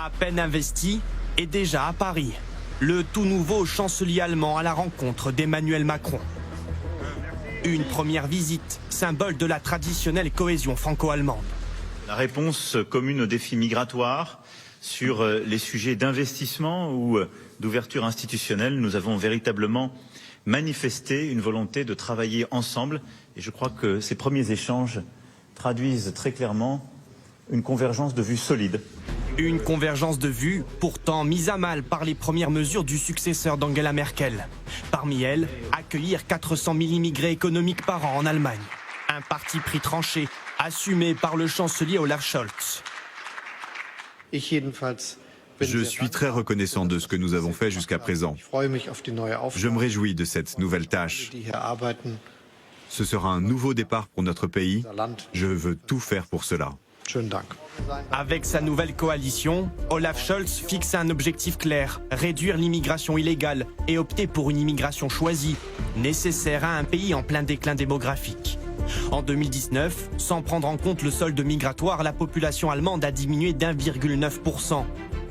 À peine investi et déjà à Paris. Le tout nouveau chancelier allemand à la rencontre d'Emmanuel Macron. Une première visite, symbole de la traditionnelle cohésion franco-allemande. La réponse commune aux défis migratoires, sur les sujets d'investissement ou d'ouverture institutionnelle, nous avons véritablement manifesté une volonté de travailler ensemble. Et je crois que ces premiers échanges traduisent très clairement une convergence de vues solide. Une convergence de vues pourtant mise à mal par les premières mesures du successeur d'Angela Merkel. Parmi elles, accueillir 400 000 immigrés économiques par an en Allemagne. Un parti pris tranché, assumé par le chancelier Olaf Scholz. Je suis très reconnaissant de ce que nous avons fait jusqu'à présent. Je me réjouis de cette nouvelle tâche. Ce sera un nouveau départ pour notre pays. Je veux tout faire pour cela. Avec sa nouvelle coalition, Olaf Scholz fixe un objectif clair, réduire l'immigration illégale et opter pour une immigration choisie, nécessaire à un pays en plein déclin démographique. En 2019, sans prendre en compte le solde migratoire, la population allemande a diminué d'1,9%.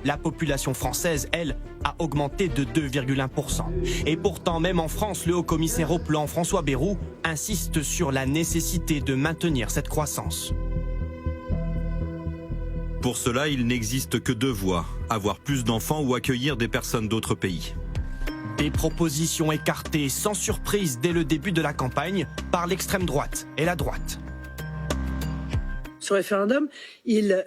La population française, elle, a augmenté de 2,1%. Et pourtant, même en France, le haut-commissaire au plan François Bayrou insiste sur la nécessité de maintenir cette croissance. Pour cela, il n'existe que deux voies, avoir plus d'enfants ou accueillir des personnes d'autres pays. Des propositions écartées sans surprise dès le début de la campagne par l'extrême droite et la droite. Ce référendum, il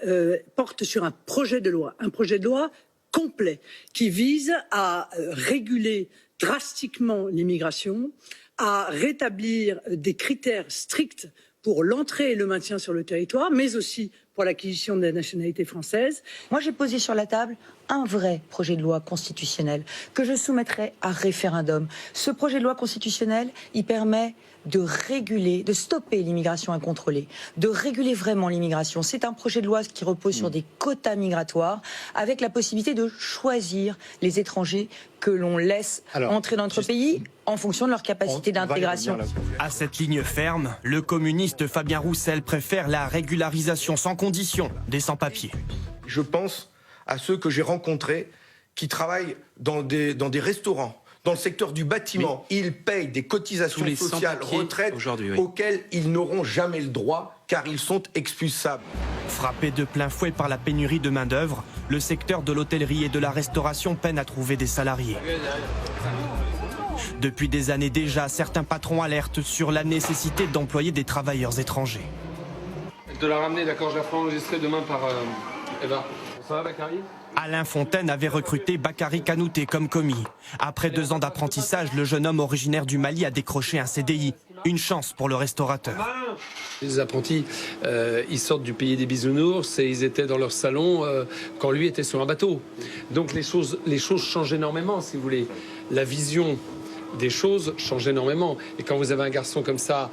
porte sur un projet de loi complet qui vise à réguler drastiquement l'immigration, à rétablir des critères stricts pour l'entrée et le maintien sur le territoire, mais aussi pour l'acquisition de la nationalité française. Moi, j'ai posé sur la table un vrai projet de loi constitutionnel que je soumettrai à référendum. Ce projet de loi constitutionnel, il permet de réguler, de stopper l'immigration incontrôlée, de réguler vraiment l'immigration. C'est un projet de loi qui repose sur des quotas migratoires, avec la possibilité de choisir les étrangers que l'on laisse entrer dans notre pays en fonction de leur capacité d'intégration. À cette ligne ferme, le communiste Fabien Roussel préfère la régularisation sans condition des sans-papiers. Je pense à ceux que j'ai rencontrés qui travaillent dans des restaurants, dans le secteur du bâtiment. Ils payent des cotisations sociales, retraites, auxquelles ils n'auront jamais le droit, car ils sont expulsables. Frappé de plein fouet par la pénurie de main-d'œuvre, le secteur de l'hôtellerie et de la restauration peine à trouver des salariés. Depuis des années déjà, certains patrons alertent sur la nécessité d'employer des travailleurs étrangers. De la ramener, d'accord, je la ferai enregistrer demain par Eva. Ça va, Bakary ? Alain Fontaine avait recruté Bakary Kanouté comme commis. Après 2 ans d'apprentissage, le jeune homme originaire du Mali a décroché un CDI. Une chance pour le restaurateur. Les apprentis, ils sortent du pays des bisounours et ils étaient dans leur salon quand lui était sur un bateau. Donc les choses changent énormément, si vous voulez. La vision des choses change énormément. Et quand vous avez un garçon comme ça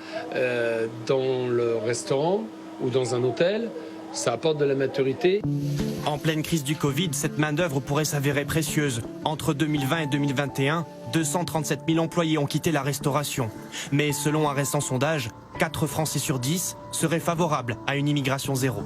dans le restaurant ou dans un hôtel, ça apporte de la maturité. En pleine crise du Covid, cette main-d'œuvre pourrait s'avérer précieuse. Entre 2020 et 2021, 237 000 employés ont quitté la restauration. Mais selon un récent sondage, 4 Français sur 10 seraient favorables à une immigration zéro.